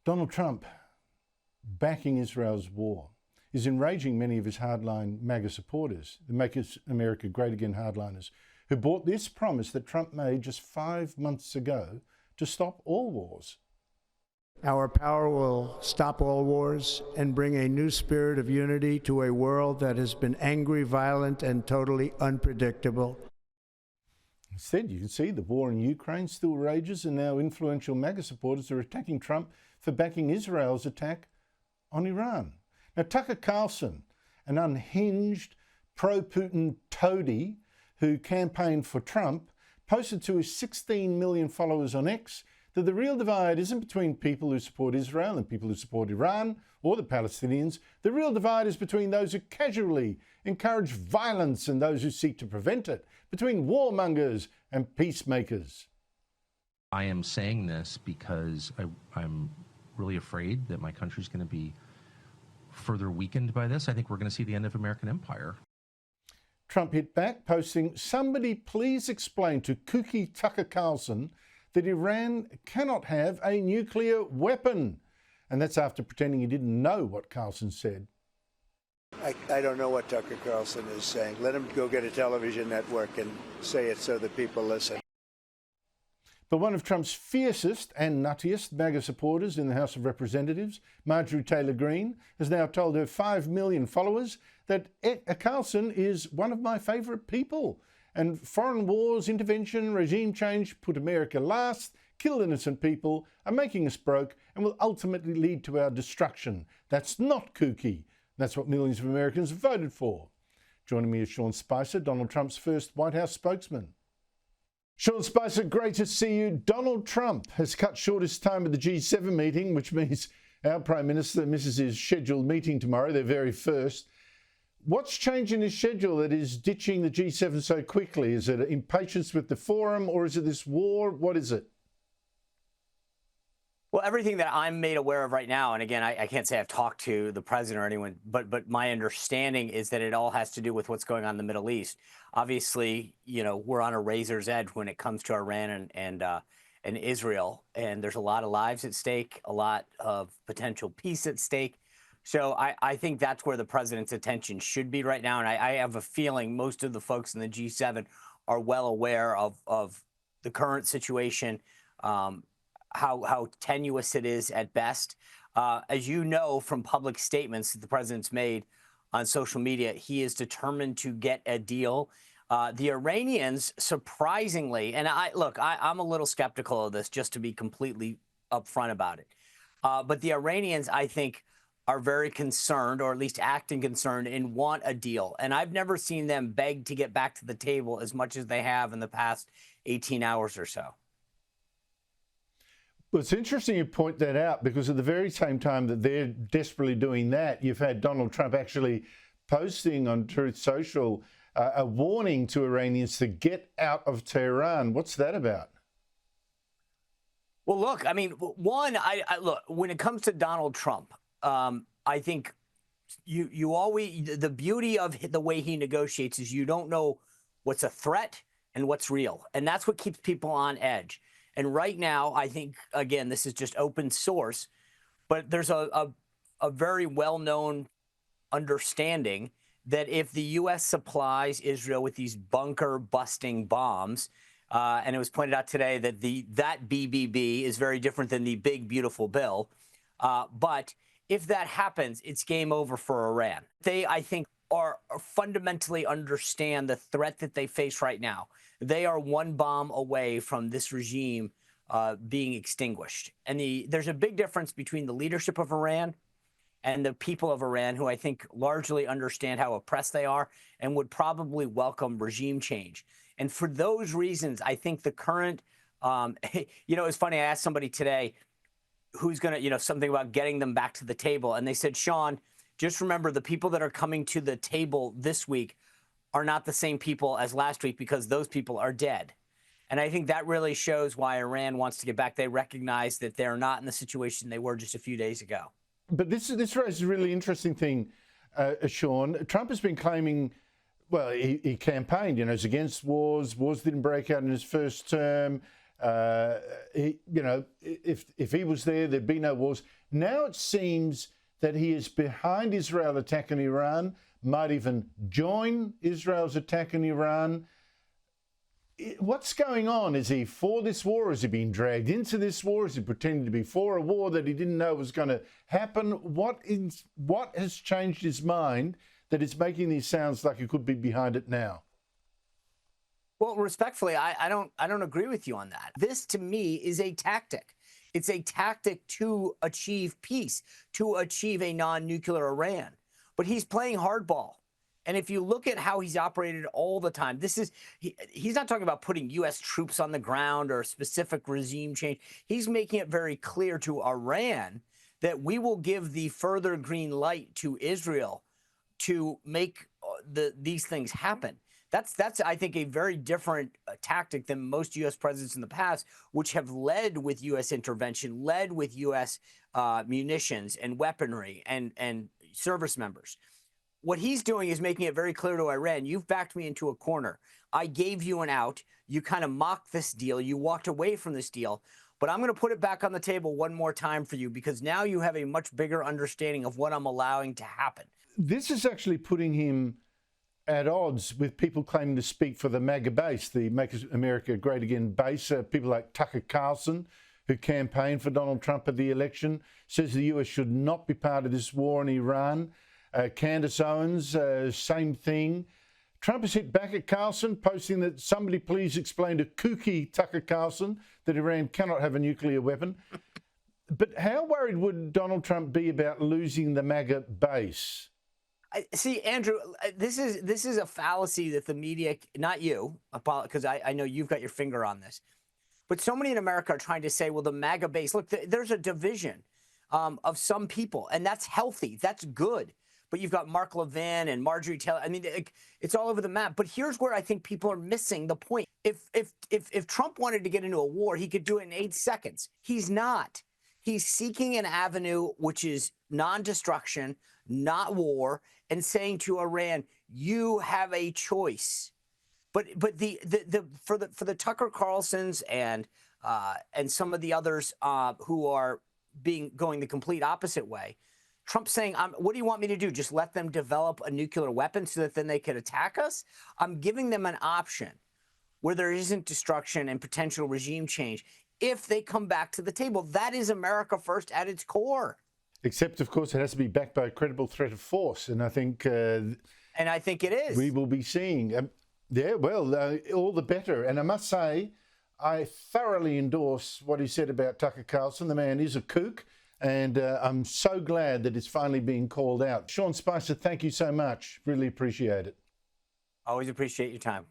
Donald Trump backing Israel's war is enraging many of his hardline MAGA supporters, the Make America Great Again hardliners, who bought this promise that Trump made just 5 months ago to stop all wars. Our power will stop all wars and bring a new spirit of unity to a world that has been angry, violent, and totally unpredictable. Instead, you can see the war in Ukraine still rages, and now influential MAGA supporters are attacking Trump for backing Israel's attack on Iran. Now, Tucker Carlson, an unhinged pro-Putin toady who campaigned for Trump, posted to his 16 million followers on X that the real divide isn't between people who support Israel and people who support Iran or the Palestinians. The real divide is between those who casually encourage violence and those who seek to prevent it, between warmongers and peacemakers. I am saying this because I'm really afraid that my country's going to be further weakened by this. I think we're going to see the end of American empire. Trump hit back, posting, "Somebody please explain to kooky Tucker Carlson that Iran cannot have a nuclear weapon." And that's after pretending he didn't know what Carlson said. I don't know what Tucker Carlson is saying. Let him go get a television network and say it so that people listen. But one of Trump's fiercest and nuttiest MAGA supporters in the House of Representatives, Marjorie Taylor Greene, has now told her 5 million followers that Carlson is one of my favourite people. And foreign wars, intervention, regime change put America last, kill innocent people, are making us broke, and will ultimately lead to our destruction. That's not kooky. That's what millions of Americans have voted for. Joining me is Sean Spicer, Donald Trump's first White House spokesman. Sean Spicer, great to see you. Donald Trump has cut short his time at the G7 meeting, which means our Prime Minister misses his scheduled meeting tomorrow, their very first. What's changed in his schedule that is ditching the G7 so quickly? Is it impatience with the forum, or is it this war? What is it? Well, everything that I'm made aware of right now, and again, I can't say I've talked to the president or anyone, but my understanding is that it all has to do with what's going on in the Middle East. Obviously, you know, we're on a razor's edge when it comes to Iran and Israel, and there's a lot of lives at stake, a lot of potential peace at stake. So I think that's where the president's attention should be right now, and I have a feeling most of the folks in the G7 are well aware of the current situation, how tenuous it is at best. As you know from public statements that the president's made on social media, he is determined to get a deal. The Iranians, surprisingly, and I'm a little skeptical of this, just to be completely upfront about it. But the Iranians, I think, are very concerned, or at least acting concerned, and want a deal. And I've never seen them beg to get back to the table as much as they have in the past 18 hours or so. Well, it's interesting you point that out, because at the very same time that they're desperately doing that, you've had Donald Trump actually posting on Truth Social a warning to Iranians to get out of Tehran. What's that about? Well, look, I mean, one, look, when it comes to Donald Trump, I think you always, the beauty of the way he negotiates is you don't know what's a threat and what's real. And that's what keeps people on edge. And right now, I think, again, this is just open source, but there's a very well-known understanding that if the U.S. supplies Israel with these bunker-busting bombs, and it was pointed out today that that BBB is very different than the big, beautiful bill, but if that happens, it's game over for Iran. They, I think, are fundamentally understand the threat that they face right now. They are one bomb away from this regime being extinguished. And there's a big difference between the leadership of Iran and the people of Iran, who I think largely understand how oppressed they are and would probably welcome regime change. And for those reasons, I think the current, you know, it's funny, I asked somebody today who's going to, you know, something about getting them back to the table. And they said, Sean, just remember the people that are coming to the table this week are not the same people as last week, because those people are dead. And I think that really shows why Iran wants to get back. They recognize that they're not in the situation they were just a few days ago. But this raises a really interesting thing, Sean. Trump has been claiming, well, he campaigned, you know, it's against wars. Wars didn't break out in his first term. If he was there, there'd be no wars. Now it seems that he is behind Israel's attack in Iran, might even join Israel's attack in Iran. What's going on? Is he for this war? Is he being dragged into this war? Is he pretending to be for a war that he didn't know was going to happen? What has changed his mind that it's making these sounds like he could be behind it now? Well, respectfully, I don't agree with you on that. This, to me, is a tactic. It's a tactic to achieve peace, to achieve a non-nuclear Iran. But he's playing hardball. And if you look at how he's operated all the time, he's not talking about putting U.S. troops on the ground or a specific regime change. He's making it very clear to Iran that we will give the further green light to Israel to make these things happen. That's I think, a very different tactic than most U.S. presidents in the past, which have led with U.S. intervention, led with U.S. munitions and weaponry and service members. What he's doing is making it very clear to Iran, you've backed me into a corner. I gave you an out. You kind of mocked this deal. You walked away from this deal. But I'm going to put it back on the table one more time for you, because now you have a much bigger understanding of what I'm allowing to happen. This is actually putting him at odds with people claiming to speak for the MAGA base, the Make America Great Again base. People like Tucker Carlson, who campaigned for Donald Trump at the election, says the US should not be part of this war in Iran. Candace Owens, same thing. Trump has hit back at Carlson, posting that somebody please explain to kooky Tucker Carlson that Iran cannot have a nuclear weapon. But how worried would Donald Trump be about losing the MAGA base? See, Andrew, this is a fallacy that the media, not you, because I know you've got your finger on this, but so many in America are trying to say, well, the MAGA base, look, there's a division of some people, and that's healthy. That's good. But you've got Mark Levin and Marjorie Taylor. I mean, it's all over the map. But here's where I think people are missing the point. If Trump wanted to get into a war, he could do it in 8 seconds. He's not. He's seeking an avenue which is non-destruction, not war, and saying to Iran, you have a choice. But for the Tucker Carlsons and some of the others who are going the complete opposite way, Trump's saying, what do you want me to do? Just let them develop a nuclear weapon so that then they could attack us? I'm giving them an option where there isn't destruction and potential regime change if they come back to the table. That is America first at its core. Except, of course, it has to be backed by a credible threat of force. And I think... and I think it is. We will be seeing... all the better. And I must say, I thoroughly endorse what he said about Tucker Carlson. The man is a kook. And I'm so glad that it's finally being called out. Sean Spicer, thank you so much. Really appreciate it. Always appreciate your time.